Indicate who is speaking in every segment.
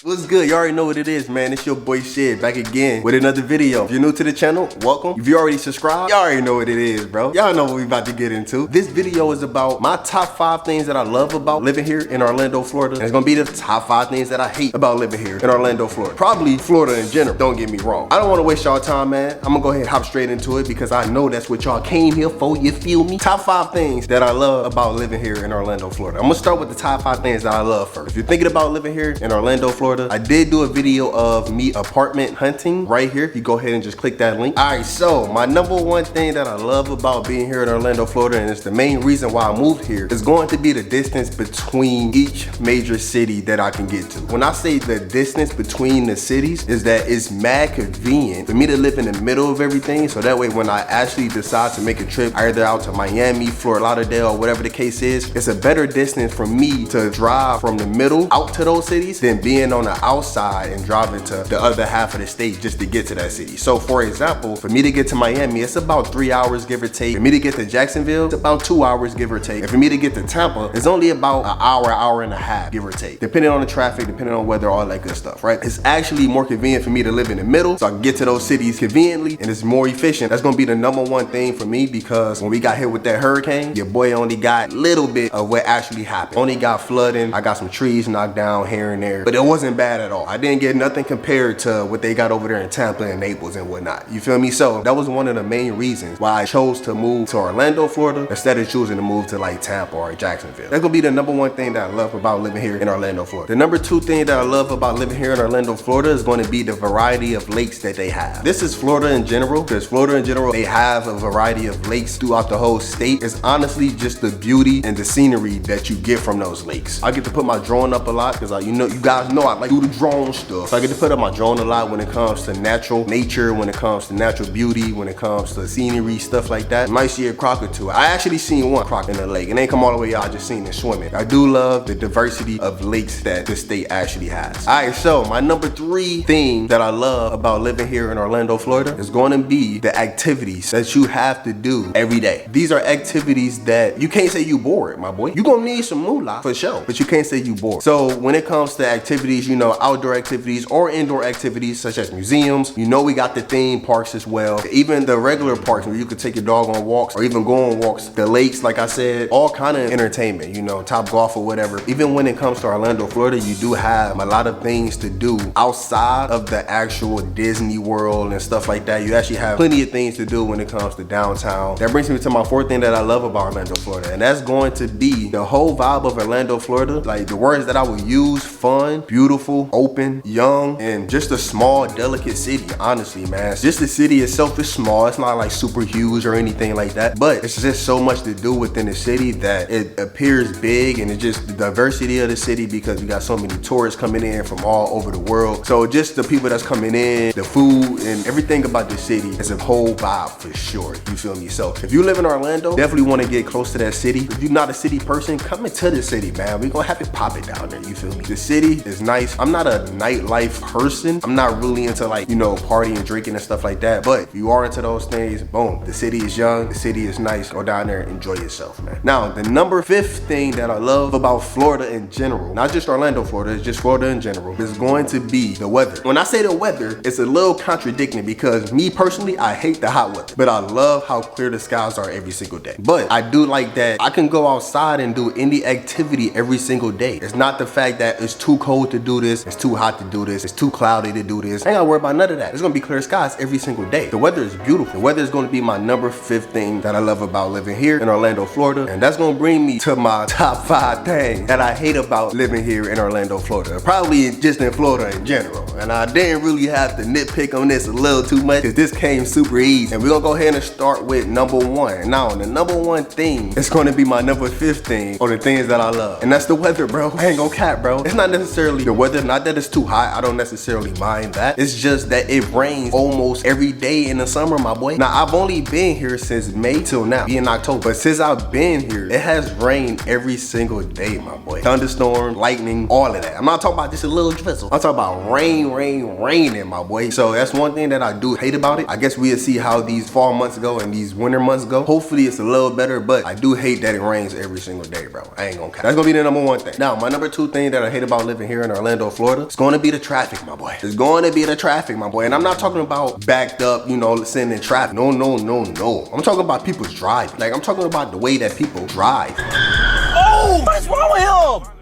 Speaker 1: What's good? You already know what it is, man. It's your boy Sid back again with another video. If you're new to the channel, welcome. If you already subscribed, you already know what it is, bro. Y'all know what we about to get into. This video is about my top 5 things that I love about living here in Orlando, Florida. And it's gonna be the top 5 things that I hate about living here in Orlando, Florida. Probably Florida in general, don't get me wrong. I don't wanna waste y'all time, man. I'm gonna go ahead and hop straight into it because I know that's what y'all came here for, you feel me? Top 5 things that I love about living here in Orlando, Florida. I'm gonna start with the top 5 things that I love first. If you're thinking about living here in Orlando, Florida, I did do a video of me apartment hunting right here. You go ahead and just click that link. All right, so my number 1 thing that I love about being here in Orlando, Florida, and it's the main reason why I moved here, is going to be the distance between each major city that I can get to. When I say the distance between the cities, is that it's mad convenient for me to live in the middle of everything, so that way when I actually decide to make a trip either out to Miami, Fort Lauderdale, or whatever the case is, it's a better distance for me to drive from the middle out to those cities than being on the outside and driving to the other half of the state just to get to that city. So for example, for me to get to Miami, it's about 3 hours, give or take. For me to get to Jacksonville, it's about 2 hours, give or take. And for me to get to Tampa, it's only about an hour and a half, give or take. Depending on the traffic, depending on weather, all that good stuff, right? It's actually more convenient for me to live in the middle so I can get to those cities conveniently and it's more efficient. That's gonna be the number 1 thing for me, because when we got hit with that hurricane, your boy only got a little bit of what actually happened. Only got flooding, I got some trees knocked down here and there, but it wasn't bad at all. I didn't get nothing compared to what they got over there in Tampa and Naples and whatnot. You feel me? So that was one of the main reasons why I chose to move to Orlando, Florida, instead of choosing to move to like Tampa or Jacksonville. That's gonna be the number 1 thing that I love about living here in Orlando, Florida. The number 2 thing that I love about living here in Orlando, Florida is going to be the variety of lakes that they have. This is Florida in general, because Florida in general, they have a variety of lakes throughout the whole state. It's honestly just the beauty and the scenery that you get from those lakes. I get to put my drone up a lot because you guys know I like to do the drone stuff. So I get to put up my drone a lot when it comes to natural nature, when it comes to natural beauty, when it comes to scenery, stuff like that. You might see a croc or 2. I actually seen 1 croc in the lake. It ain't come all the way out, I just seen it swimming. I do love the diversity of lakes that the state actually has. All right, so my number 3 thing that I love about living here in Orlando, Florida is going to be the activities that you have to do every day. These are activities that you can't say you bored, my boy. You gonna need some moolah for sure, but you can't say you bored. So when it comes to activities, outdoor activities or indoor activities such as museums, we got the theme parks as well. Even the regular parks where you could take your dog on walks or even go on walks. The lakes, like I said, all kind of entertainment, Top Golf or whatever. Even when it comes to Orlando, Florida, you do have a lot of things to do outside of the actual Disney World and stuff like that. You actually have plenty of things to do when it comes to downtown. That brings me to my 4th thing that I love about Orlando, Florida, and that's going to be the whole vibe of Orlando, Florida. Like the words that I would use: fun, beautiful, open, young, and just a small, delicate city. Honestly, man, just the city itself is small. It's not like super huge or anything like that, but it's just so much to do within the city that it appears big, and it's just the diversity of the city because we got so many tourists coming in from all over the world. So just the people that's coming in, the food, and everything about the city is a whole vibe for sure. You feel me? So if you live in Orlando, definitely want to get close to that city. If you're not a city person, come into the city, man. We're gonna have it pop it down there. You feel me? The city is nice. I'm not a nightlife person. I'm not really into partying, drinking and stuff like that. But if you are into those things, boom, the city is young, the city is nice. Go down there and enjoy yourself, man. Now, the number 5th thing that I love about Florida in general, not just Orlando, Florida, it's just Florida in general, is going to be the weather. When I say the weather, it's a little contradicting because me personally, I hate the hot weather, but I love how clear the skies are every single day. But I do like that I can go outside and do any activity every single day. It's not the fact that it's too cold to do this, it's too hot to do this, it's too cloudy to do this. I ain't gotta worry about none of that. It's gonna be clear skies every single day. The weather is beautiful. The weather is gonna be my number 5th thing that I love about living here in Orlando, Florida. And that's gonna bring me to my top 5 things that I hate about living here in Orlando, Florida. Probably just in Florida in general. And I didn't really have to nitpick on this a little too much because this came super easy. And we're gonna go ahead and start with number 1. Now, the number 1 thing is gonna be my number 5th thing on the things that I love. And that's the weather, bro. I ain't gonna cap, bro. It's not necessarily the weather, not that it's too hot. I don't necessarily mind that. It's just that it rains almost every day in the summer, my boy. Now, I've only been here since May till now, in October. But since I've been here, it has rained every single day, my boy. Thunderstorm, lightning, all of that. I'm not talking about just a little drizzle. I'm talking about raining, my boy. So that's one thing that I do hate about it. I guess we'll see how these fall months go and these winter months go. Hopefully it's a little better, but I do hate that it rains every single day, bro. I ain't gonna cap. That's gonna be the number 1 thing. Now, my number 2 thing that I hate about living here in Orlando Orlando, Florida, it's going to be the traffic, my boy. It's going to be the traffic, my boy. And I'm not talking about backed up, you know, sitting in traffic. No, no, no, no. I'm talking about people's driving. Like, I'm talking about the way that people drive.
Speaker 2: Oh, what's wrong with him?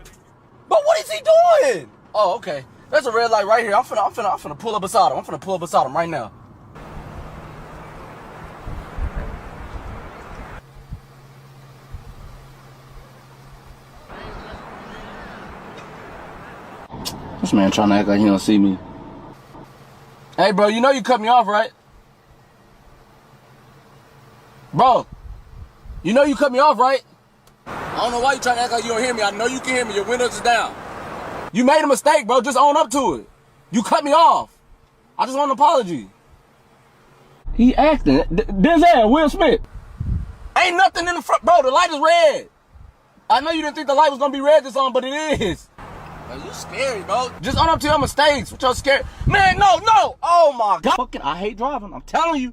Speaker 2: But what is he doing? Oh, okay. There's a red light right here. I'm finna pull up beside him. I'm finna pull up beside him right now. This man trying to act like he don't see me. Hey, bro, you know you cut me off, right? Bro, you know you cut me off, right? I don't know why you trying to act like you don't hear me. I know you can hear me. Your windows is down. You made a mistake, bro. Just own up to it. You cut me off. I just want an apology. He acting. Denzel, Will Smith. Ain't nothing in the front. Bro, the light is red. I know you didn't think the light was going to be red this on, but it is. Bro, you scary, bro. Just own up to your mistakes. What y'all scared? Man, no. Oh, my God. Fucking, I hate driving. I'm telling you.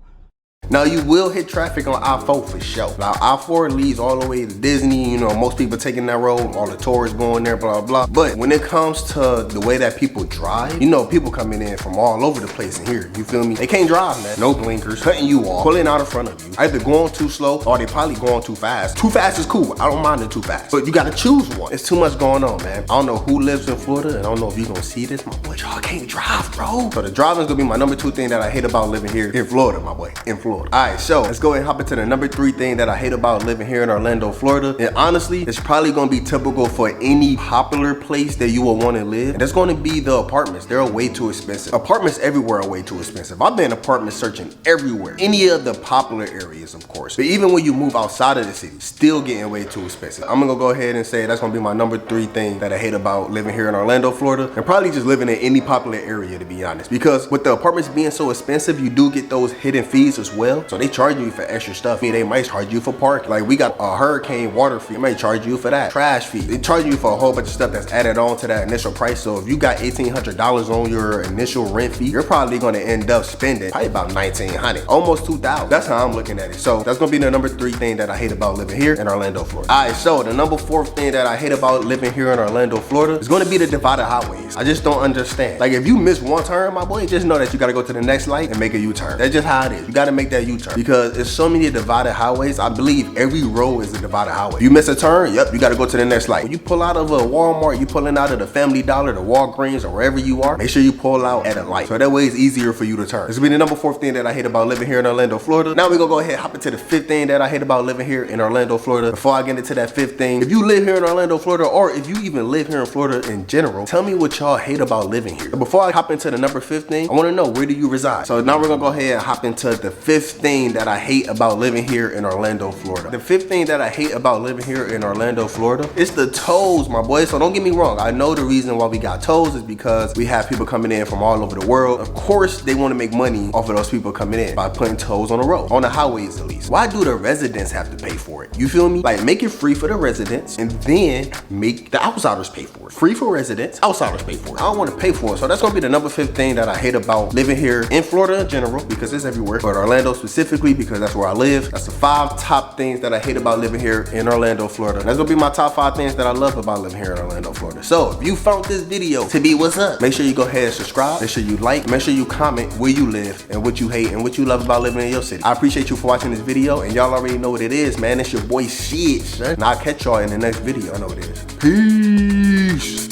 Speaker 1: Now, you will hit traffic on I-4 for sure. Now, I-4 leads all the way to Disney. You know, most people taking that road, all the tourists going there, blah, blah. But when it comes to the way that people drive, you know, people coming in from all over the place in here. You feel me? They can't drive, man. No blinkers, cutting you off, pulling out in front of you. Either going too slow or they probably going too fast. Too fast is cool. I don't mind it too fast. But you got to choose one. It's too much going on, man. I don't know who lives in Florida, and I don't know if you're going to see this, my boy. Y'all can't drive, bro. So the driving's going to be my number 2 thing that I hate about living here in Florida, my boy. In Florida. All right, so let's go ahead and hop into the number 3 thing that I hate about living here in Orlando, Florida. And honestly, it's probably gonna be typical for any popular place that you will want to live. And that's gonna be the apartments. They're way too expensive. Apartments everywhere are way too expensive. I've been apartment searching everywhere. Any of the popular areas, of course. But even when you move outside of the city, still getting way too expensive. I'm gonna go ahead and say that's gonna be my number 3 thing that I hate about living here in Orlando, Florida. And probably just living in any popular area, to be honest. Because with the apartments being so expensive, you do get those hidden fees as well. So they charge you for extra stuff. I mean, they might charge you for parking. Like, we got a hurricane water fee. They might charge you for that. Trash fee. They charge you for a whole bunch of stuff that's added on to that initial price. So if you got $1,800 on your initial rent fee, you're probably gonna end up spending probably about $1,900, almost $2,000. That's how I'm looking at it. So that's gonna be the number 3 thing that I hate about living here in Orlando, Florida. All right, so the number 4 thing that I hate about living here in Orlando, Florida is gonna be the divided highways. I just don't understand. Like, if you miss one turn, my boy, just know that you gotta go to the next light and make a U-turn. That's just how it is. You gotta make that U-turn because there's so many divided highways. I believe every road is a divided highway. You miss a turn, yep, you gotta go to the next light. When you pull out of a Walmart, you pulling out of the Family Dollar, the Walgreens, or wherever you are, make sure you pull out at a light. So that way it's easier for you to turn. This will be the number 4 thing that I hate about living here in Orlando, Florida. Now we're gonna go ahead and hop into the 5th thing that I hate about living here in Orlando, Florida. Before I get into that 5th thing, if you live here in Orlando, Florida, or if you even live here in Florida in general, tell me what y'all hate about living here. But before I hop into the number 5th thing, I wanna know, where do you reside? So now we're gonna go ahead and hop into the 5th thing that I hate about living here in Orlando, Florida. The 5th thing that I hate about living here in Orlando, Florida, is the tolls, my boy. So don't get me wrong. I know the reason why we got tolls is because we have people coming in from all over the world. Of course, they want to make money off of those people coming in by putting tolls on the road, on the highways at least. Why do the residents have to pay for it? You feel me? Like, make it free for the residents and then make the outsiders pay for it. Free for residents, outsiders pay for it. I don't want to pay for it. So that's going to be the number 5th thing that I hate about living here in Florida in general, because it's everywhere, but Orlando specifically because that's where I live. That's the 5 top things that I hate about living here in Orlando, Florida. That's gonna be my top 5 things that I love about living here in Orlando, Florida. So if you found this video to be what's up, make sure you go ahead and subscribe, make sure you like, make sure you comment where you live and what you hate and what you love about living in your city. I appreciate you for watching this video, and y'all already know what it is, man. It's your boy Sid, son. And I'll catch y'all in the next video. I know what it is. Peace.